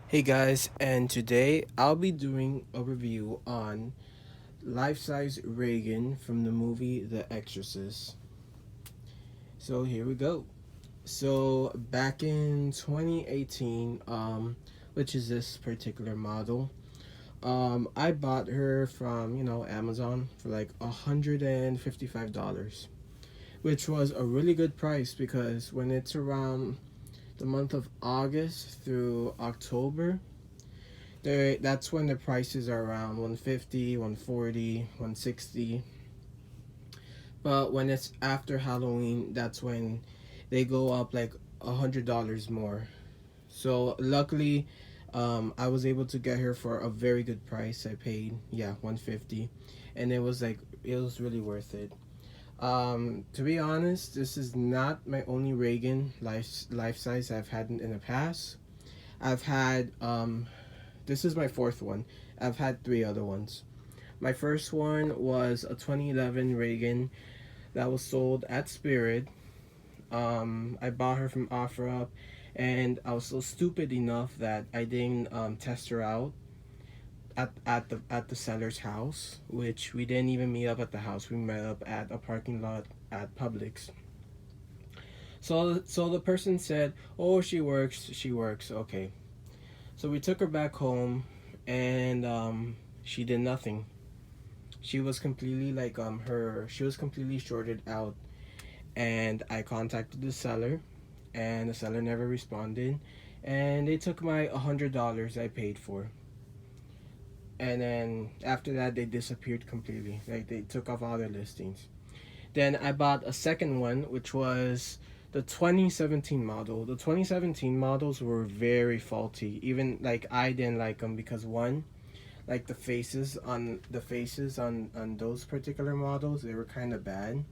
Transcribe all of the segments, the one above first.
Hey guys, and today I'll be doing a review on Lifesize Regan from the movie The Exorcist. So here we go. So back in 2018, which is this particular model, I bought her from Amazon for like $155, which was a really good price because when it's around the month of August through October, that's when the prices are around 150, 140, 160. But when it's after Halloween, that's when they go up like $100 more. So luckily, I was able to get her for a very good price. I paid 150, and it was really worth it. To be honest, this is not my only Reagan life size I've had in the past. I've had This is my fourth one. I've had three other ones. My first one was a 2011 Reagan that was sold at Spirit. I bought her from OfferUp, and I was so stupid enough that I didn't test her out at the seller's house, which we didn't even meet up at the house. We met up at a parking lot at Publix. So the person said, "Oh, she works. She works. Okay." So we took her back home, and she did nothing. She was completely she was completely shorted out, and I contacted the seller, and the seller never responded, and they took my $100 I paid for, and then after that they disappeared completely. Like they took off all their listings. Then I bought a second one, which was the 2017 model. The 2017 models were very faulty. Even like I didn't like them because one, like the faces on those particular models, they were kind of bad.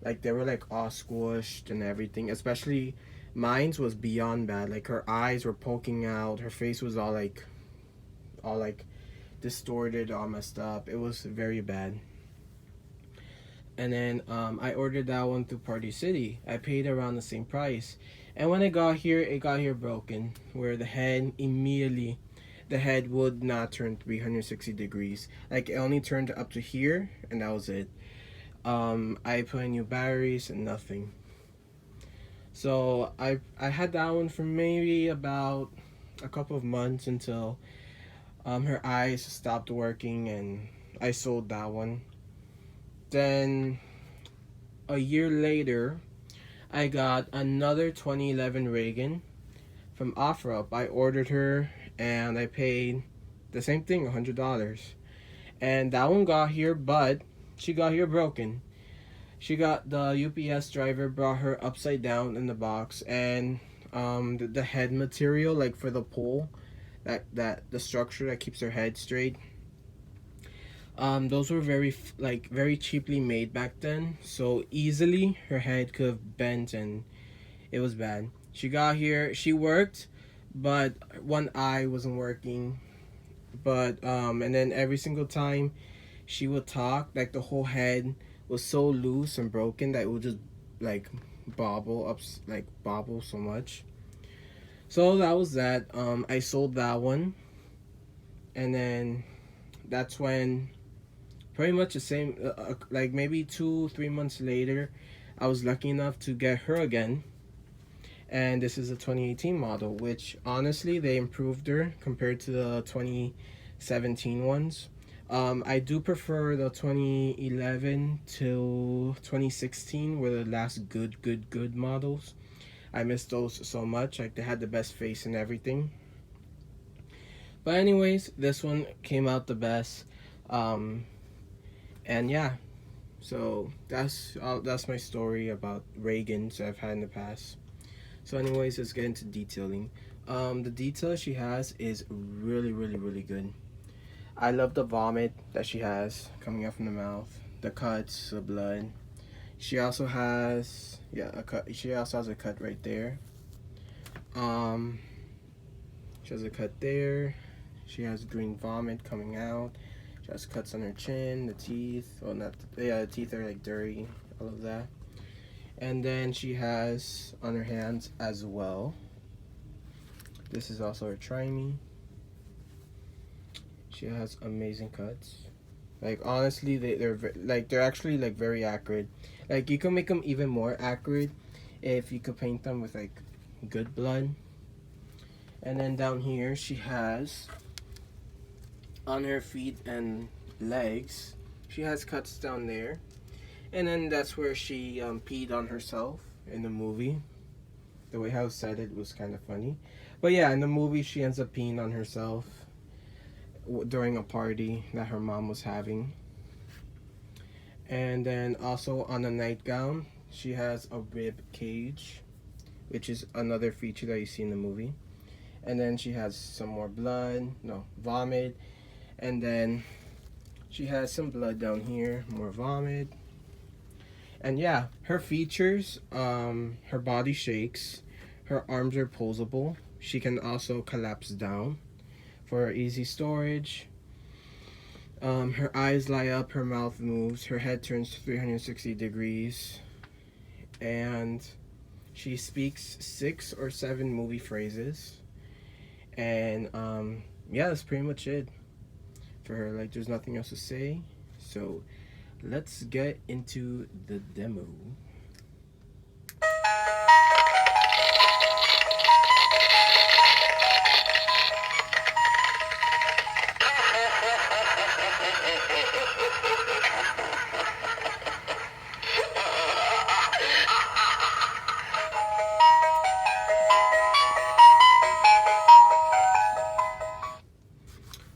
Like they were like all squished and everything. Especially mine's was beyond bad. Like her eyes were poking out. Her face was all like distorted, all messed up. It was very bad. And then I ordered that one through Party City. I paid around the same price, and when it got here broken, where the head would not turn 360 degrees. Like it only turned up to here, and that was it. I put in new batteries and nothing. So I had that one for maybe about a couple of months until her eyes stopped working, and I sold that one. Then a year later, I got another 2011 Reagan from OfferUp. I ordered her and I paid the same thing, $100. And that one got here, but she got here broken. She got the UPS driver brought her upside down in the box, and the head material, like for the pole, that the structure that keeps her head straight, those were very cheaply made back then, so easily her head could have bent, and it was bad. She got here, she worked, but one eye wasn't working. But and then every single time she would talk, like the whole head was so loose and broken that it would just like bobble so much. So that was that. I sold that one, and then that's when pretty much the same, like maybe 2 3 months later, I was lucky enough to get her again, and this is a 2018 model, which honestly they improved her compared to the 2017 ones. I do prefer the 2011 to 2016 were the last good models. I miss those so much. Like they had the best face and everything. But anyways, this one came out the best. Um, and yeah, so that's my story about Reagans I've had in the past. So anyways, let's get into detailing. The detail she has is really good. I love the vomit that she has coming out from the mouth, the cuts, the blood. She also has a cut. She also has a cut right there. Um, she has a cut there. She has green vomit coming out. She has cuts on her chin, the teeth. Well, not yeah, the teeth are like dirty, all of that. And then she has on her hands as well. This is also her try me. She has amazing cuts. Like honestly, they're actually like very accurate. Like you can make them even more accurate if you could paint them with like good blood. And then down here she has on her feet and legs, she has cuts down there. And then that's where she peed on herself in the movie. The way how said it was kind of funny. But yeah, in the movie she ends up peeing on herself during a party that her mom was having. And then also on the nightgown, she has a rib cage, which is another feature that you see in the movie. And then she has some more blood, no, vomit. And then she has some blood down here, more vomit. And yeah, her features, her body shakes, her arms are posable. She can also collapse down for easy storage. Her eyes lie up, her mouth moves, her head turns 360 degrees, and she speaks 6 or 7 movie phrases. And yeah, that's pretty much it for her. Like, there's nothing else to say. So let's get into the demo.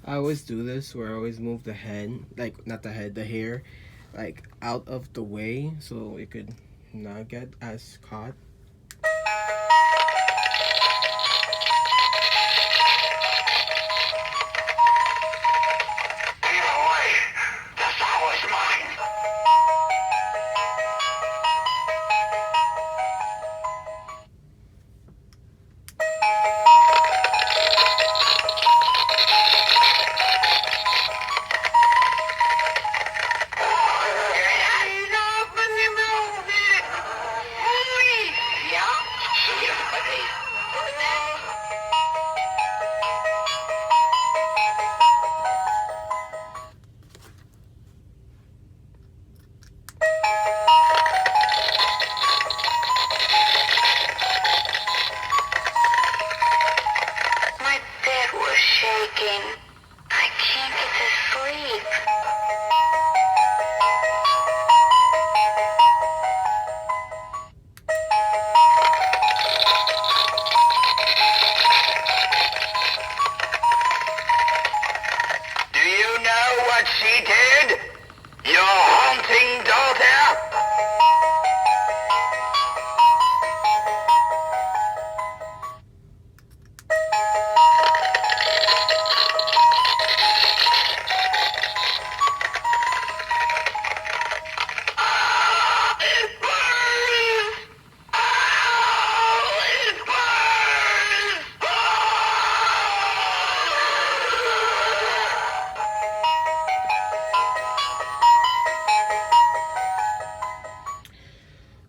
I always do this where I always move the head, like not the head, the hair, like out of the way so it could not get as caught. She did? Your haunting daughter?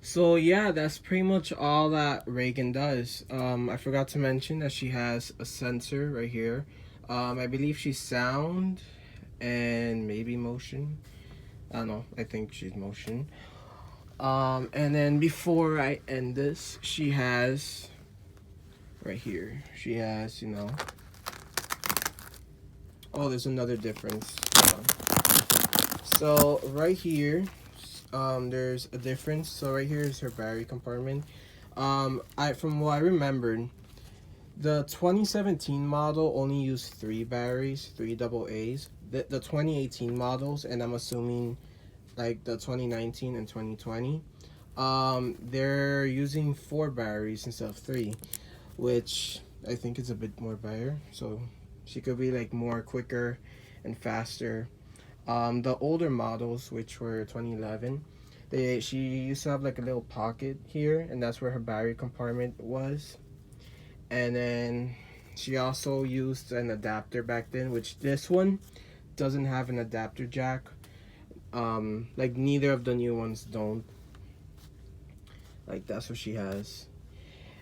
So yeah, that's pretty much all that Regan does. I forgot to mention that she has a sensor right here. I believe she's sound and maybe motion. I don't know. I think she's motion. And then before I end this, she has right here. She has, you know. Oh, there's another difference. So right here, there's a difference. So right here is her battery compartment. From what I remembered, the 2017 model only used 3 batteries, 3 AA's. The 2018 models, and I'm assuming like the 2019 and 2020, they're using 4 batteries instead of 3, which I think is a bit more better. So she could be like more quicker and faster. The older models, which were 2011, she used to have like a little pocket here, and that's where her battery compartment was. And then she also used an adapter back then, which this one doesn't have an adapter jack. Like neither of the new ones don't. Like that's what she has.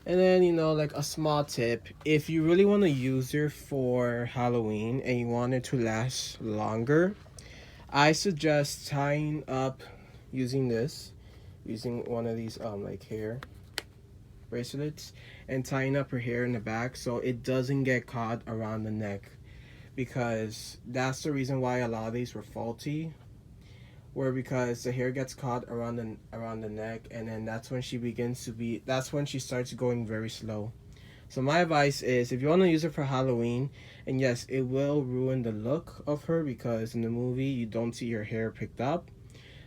And then, you know, like a small tip, if you really want to use her for Halloween and you want it to last longer, I suggest tying up using one of these like hair bracelets, and tying up her hair in the back so it doesn't get caught around the neck, because that's the reason why a lot of these were faulty, where because the hair gets caught around the neck, and then that's when she starts going very slow. So my advice is, if you want to use it for Halloween, and yes, it will ruin the look of her because in the movie you don't see her hair picked up.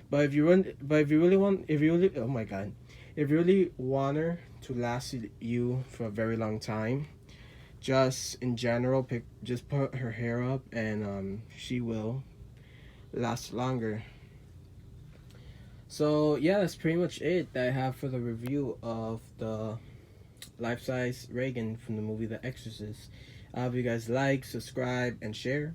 But if you oh my god, if you really want her to last you for a very long time, just in general, just put her hair up, and she will last longer. So yeah, that's pretty much it that I have for the review of the life-size Regan from the movie The Exorcist. I hope you guys like, subscribe, and share.